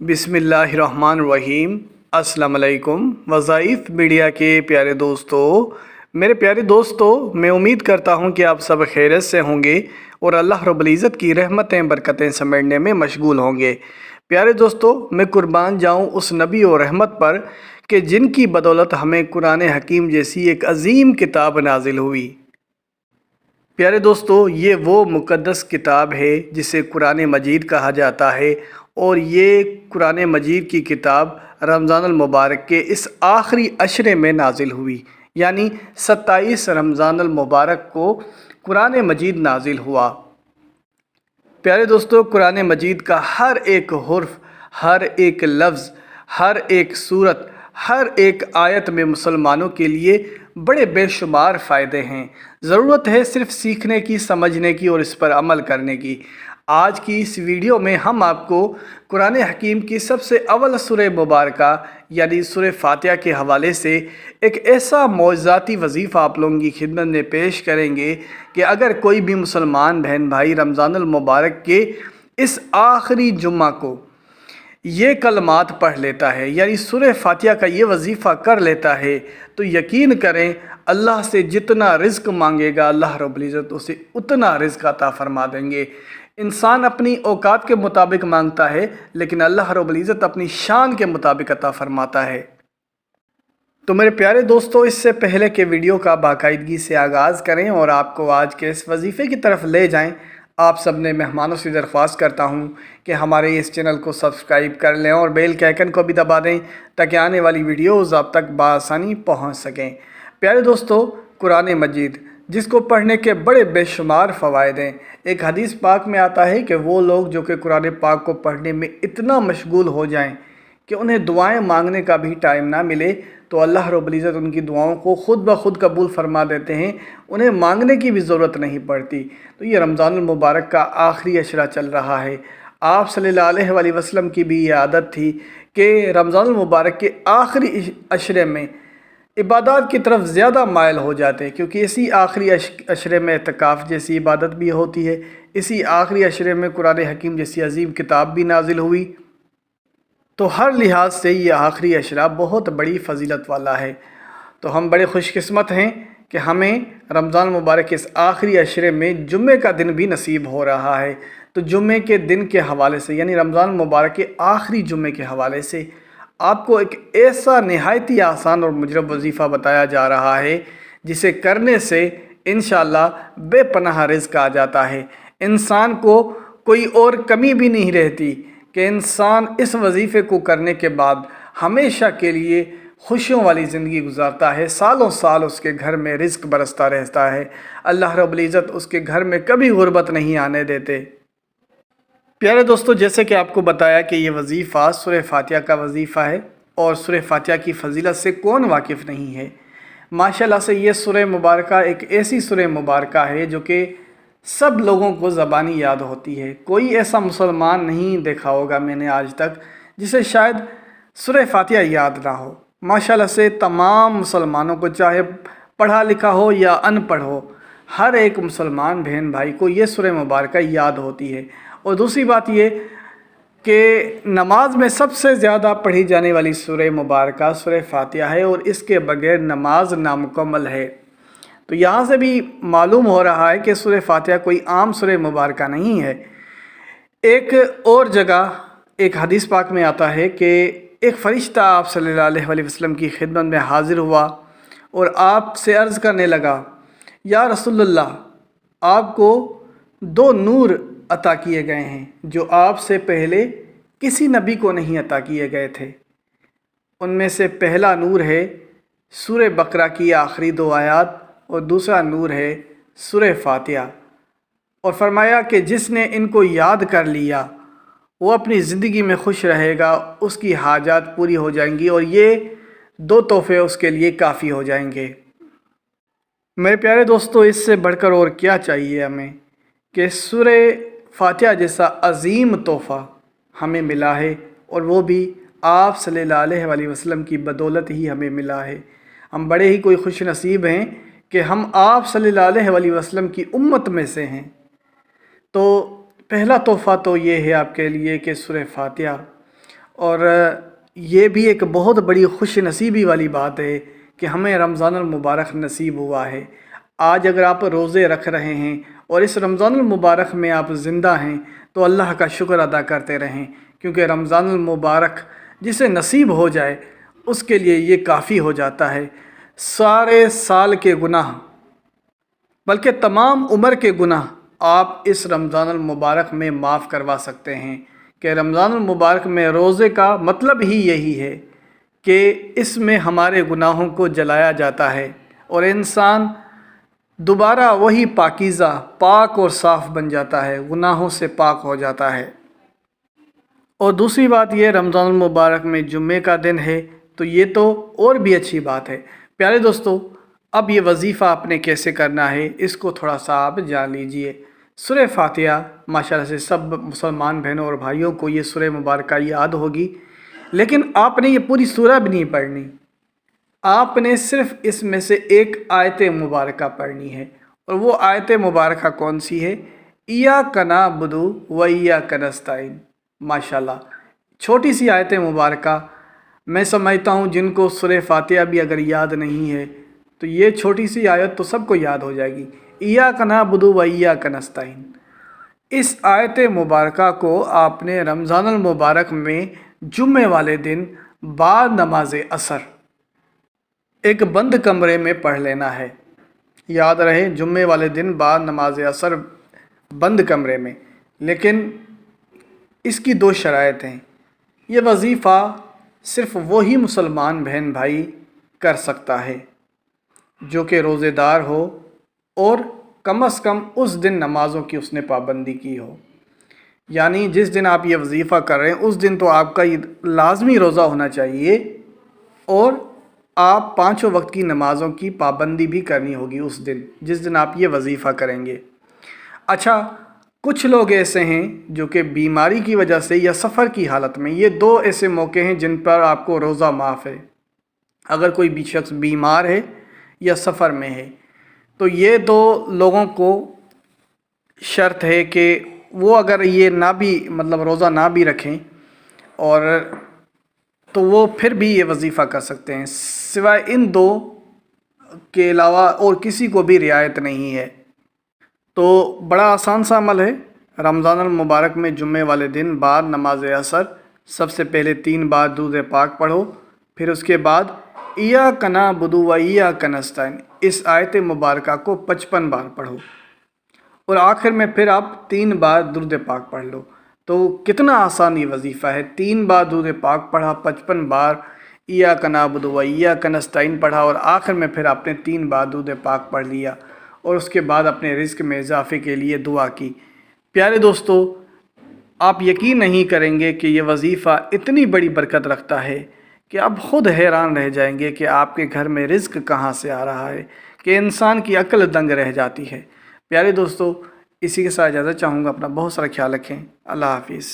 बिस्मिल्लाहिर्रहमानिर्रहीम। अस्सलाम वालेकुम। वज़ाइफ मीडिया के प्यारे दोस्तों, मेरे प्यारे दोस्तों, मैं उम्मीद करता हूं कि आप सब खैरियत से होंगे और अल्लाह रब्बुल इज़्ज़त की रहमतें बरकतें समेटने में मशगूल होंगे। प्यारे दोस्तों, मैं कुर्बान जाऊं उस नबी और रहमत पर कि जिनकी बदौलत हमें कुरान हकीम जैसी एक अजीम किताब नाजिल हुई। प्यारे दोस्तों, ये वो मुक़द्दस किताब है जिसे कुरान मजीद कहा जाता है और ये कुरान मजीद की किताब रमज़ानुल मुबारक के इस आखिरी अशरे में नाजिल हुई, यानी 27 रमज़ानुल मुबारक को कुरान मजीद नाजिल हुआ। प्यारे दोस्तों, कुरान मजीद का हर एक हुर्फ, हर एक लफ्ज़, हर एक सूरत, हर एक आयत में मुसलमानों के लिए बड़े बेशुमार फ़ायदे हैं। ज़रूरत है सिर्फ़ सीखने की, समझने की और इस पर अमल करने की। आज की इस वीडियो में हम आपको कुरान हकीम की सबसे अव्वल सूरह मुबारका यानी सूरह फातिहा के हवाले से एक ऐसा मौज़ाती वजीफ़ा आप लोगों की खिदमत में पेश करेंगे कि अगर कोई भी मुसलमान बहन भाई रमज़ानुल मुबारक के इस आखिरी जुम्मा को ये कलमात पढ़ लेता है, यानी सूरह फातिहा का ये वजीफ़ा कर लेता है, तो यकीन करें अल्लाह से जितना रिज़्क़ मांगेगा अल्लाह रब्बुल इज़्ज़त उसे उतना रिज़्क़ अता फरमा देंगे। इंसान अपनी औकात के मुताबिक मांगता है, लेकिन अल्लाह रब्बुल इज़्ज़त अपनी शान के मुताबिक अता फरमाता है। तो मेरे प्यारे दोस्तों, इससे पहले कि वीडियो का बाकायदगी से आगाज़ करें और आपको आज के इस वजीफ़े की तरफ ले जाएं, आप सब ने मेहमानों से दरख्वास्त करता हूं कि हमारे इस चैनल को सब्सक्राइब कर लें और बेल के आइकन को भी दबा दें ताकि आने वाली वीडियोज़ आप तक बआसानी पहुंच सकें। प्यारे दोस्तों, कुरान मजीद जिसको पढ़ने के बड़े बेशुमार फ़वाइद हैं। एक हदीस पाक में आता है कि वो लोग जो कि कुरान पाक को पढ़ने में इतना मशगूल हो जाएं कि उन्हें दुआएं मांगने का भी टाइम ना मिले, तो अल्लाह रब्बुल इज़्ज़त उनकी दुआओं को ख़ुद ब खुद कबूल फरमा देते हैं, उन्हें मांगने की भी ज़रूरत नहीं पड़ती। तो ये रमज़ानुल मुबारक का आखिरी अशरा चल रहा है। आप सल्लल्लाहु अलैहि वसल्लम की भी ये आदत थी कि रमज़ानुल मुबारक के आखिरी अशरे में इबादत की तरफ ज़्यादा मायल हो जाते हैं, क्योंकि इसी आखिरी अशरे में एतकाफ़ जैसी इबादत भी होती है। इसी आखिरी अशरे में कुरान हकीम जैसी अजीम किताब भी नाजिल हुई। तो हर लिहाज से ये आखिरी अशरा बहुत बड़ी फ़जीलत वाला है। तो हम बड़े खुशकिस्मत हैं कि हमें रमज़ान मुबारक के इस आखिरी अशरे में जुम्मे का दिन भी नसीब हो रहा है। तो जुम्मे के दिन के हवाले से, यानी रमज़ान मुबारक के आखिरी जुम्मे के हवाले से आपको एक ऐसा नहायती आसान और मुजरब वजीफ़ा बताया जा रहा है जिसे करने से इंशाअल्लाह बेपनाह रिज़्क़ आ जाता है। इंसान को कोई और कमी भी नहीं रहती कि इंसान इस वजीफ़े को करने के बाद हमेशा के लिए खुशियों वाली ज़िंदगी गुजारता है। सालों साल उसके घर में रिज़्क़ बरसता रहता है। अल्लाह रब्बुल इज़्ज़त उसके घर में कभी गुर्बत नहीं आने देते। प्यारे दोस्तों, जैसे कि आपको बताया कि ये वजीफ़ा सूरह फातिहा का वजीफ़ा है और सूरह फातिहा की फ़जीलत से कौन वाकिफ़ नहीं है। माशाल्लाह से ये सूरह मुबारका एक ऐसी सूरह मुबारका है जो कि सब लोगों को ज़बानी याद होती है। कोई ऐसा मुसलमान नहीं देखा होगा मैंने आज तक जिसे शायद सूरह फातिहा याद ना हो। माशाल्लाह से तमाम मुसलमानों को, चाहे पढ़ा लिखा हो या अनपढ़ हो, हर एक मुसलमान बहन भाई को ये सूरह मुबारका याद होती है। और दूसरी बात ये कि नमाज में सबसे ज़्यादा पढ़ी जाने वाली सूरह मुबारका सूरह फातिहा है और इसके बगैर नमाज नामुकम्मल है। तो यहाँ से भी मालूम हो रहा है कि सूरह फातिहा कोई आम सूरह मुबारका नहीं है। एक और जगह एक हदीस पाक में आता है कि एक फ़रिश्ता आप सल्लल्लाहु अलैहि वसल्लम की खिदमत में हाज़िर हुआ और आपसे अर्ज़ करने लगा, या रसूलल्लाह, आपको दो नूर अता किए गए हैं जो आपसे पहले किसी नबी को नहीं अता किए गए थे। उनमें से पहला नूर है सूरह बकरा की आखिरी 2 आयत और दूसरा नूर है सूरह फातिहा। और फरमाया कि जिसने इनको याद कर लिया वो अपनी ज़िंदगी में खुश रहेगा, उसकी हाजात पूरी हो जाएंगी और ये 2 तोहफ़े उसके लिए काफ़ी हो जाएंगे। मेरे प्यारे दोस्तों, इससे बढ़कर और क्या चाहिए हमें कि सूरह फातिहा जैसा अज़ीम तोहफ़ा हमें मिला है और वो भी आप सल्लल्लाहु अलैहि वसल्लम की बदौलत ही हमें मिला है। हम बड़े ही कोई खुश नसीब हैं कि हम आप सल्लल्लाहु अलैहि वसल्लम की उम्मत में से हैं। तो पहला तोहफ़ा तो ये है आपके लिए कि सूरह फातिहा, اور یہ بھی ایک بہت بڑی خوش نصیبی والی بات ہے کہ ہمیں رمضان المبارک نصیب ہوا ہے۔ آج اگر آپ روزے رکھ رہے ہیں اور اس رمضان المبارک میں آپ زندہ ہیں تو اللہ کا شکر ادا کرتے رہیں، کیونکہ رمضان المبارک جسے نصیب ہو جائے اس کے لیے یہ کافی ہو جاتا ہے۔ سارے سال کے گناہ بلکہ تمام عمر کے گناہ آپ اس رمضان المبارک میں معاف کروا سکتے ہیں، کہ رمضان المبارک میں روزے کا مطلب ہی یہی ہے کہ اس میں ہمارے گناہوں کو جلایا جاتا ہے اور انسان دوبارہ وہی پاکیزہ، پاک اور صاف بن جاتا ہے، گناہوں سے پاک ہو جاتا ہے۔ اور دوسری بات یہ رمضان المبارک میں جمعے کا دن ہے تو یہ تو اور بھی اچھی بات ہے۔ پیارے دوستو، اب یہ وظیفہ آپ نے کیسے کرنا ہے اس کو تھوڑا سا آپ جان لیجئے۔ سورہ فاتحہ ماشاءاللہ سے سب مسلمان بہنوں اور بھائیوں کو یہ سورہ مبارکہ یاد ہوگی، لیکن آپ نے یہ پوری سورہ بھی نہیں پڑھنی، آپ نے صرف اس میں سے ایک آیت مبارکہ پڑھنی ہے۔ اور وہ آیت مبارکہ کون سی ہے؟ ایاک نعبد و ایاک نستعین۔ ماشاءاللہ چھوٹی سی آیت مبارکہ، میں سمجھتا ہوں جن کو سورہ فاتحہ بھی اگر یاد نہیں ہے تو یہ چھوٹی سی آیت تو سب کو یاد ہو جائے گی، ایاک نعبد و ایاک نستعین۔ اس آیت مبارکہ کو آپ نے رمضان المبارک میں جمعے والے دن بعد نماز عصر ایک بند کمرے میں پڑھ لینا ہے۔ یاد رہے، جمعے والے دن بعد نماز عصر بند کمرے میں، لیکن اس کی دو شرائط ہیں۔ یہ وظیفہ صرف وہی مسلمان بہن بھائی کر سکتا ہے جو کہ روزے دار ہو اور کم از کم اس دن نمازوں کی اس نے پابندی کی ہو۔ یعنی جس دن آپ یہ وظیفہ کر رہے ہیں اس دن تو آپ کا یہ لازمی روزہ ہونا چاہیے اور آپ 5 وقت کی نمازوں کی پابندی بھی کرنی ہوگی اس دن جس دن آپ یہ وظیفہ کریں گے۔ اچھا، کچھ لوگ ایسے ہیں جو کہ بیماری کی وجہ سے یا سفر کی حالت میں، یہ 2 ایسے موقع ہیں جن پر آپ کو روزہ معاف ہے۔ اگر کوئی بھی شخص بیمار ہے یا سفر میں ہے تو یہ 2 لوگوں کو شرط ہے کہ وہ اگر یہ نہ بھی روزہ نہ بھی رکھیں اور تو وہ پھر بھی یہ وظیفہ کر سکتے ہیں، سوائے ان 2 کے علاوہ اور کسی کو بھی رعایت نہیں ہے۔ تو بڑا آسان سا عمل ہے۔ رمضان المبارک میں جمعے والے دن بعد نماز عصر سب سے پہلے 3 بار درود پاک پڑھو، پھر اس کے بعد ایاک نعبد و ایاک نستعین اس آیت مبارکہ کو 55 بار پڑھو اور آخر میں پھر آپ 3 بار درود پاک پڑھ لو۔ تو کتنا آسان یہ وظیفہ ہے، 3 بار درود پاک پڑھا، 55 بار ایاک نعبد و ایاک نستعین پڑھا اور آخر میں پھر آپ نے 3 بار درود پاک پڑھ لیا اور اس کے بعد اپنے رزق میں اضافے کے لیے دعا کی۔ پیارے دوستو، آپ یقین نہیں کریں گے کہ یہ وظیفہ اتنی بڑی برکت رکھتا ہے کہ آپ خود حیران رہ جائیں گے کہ آپ کے گھر میں رزق کہاں سے آ رہا ہے، کہ انسان کی عقل دنگ رہ جاتی ہے۔ پیارے دوستو، اسی کے ساتھ اجازت چاہوں گا، اپنا بہت سارا خیال رکھیں۔ اللہ حافظ۔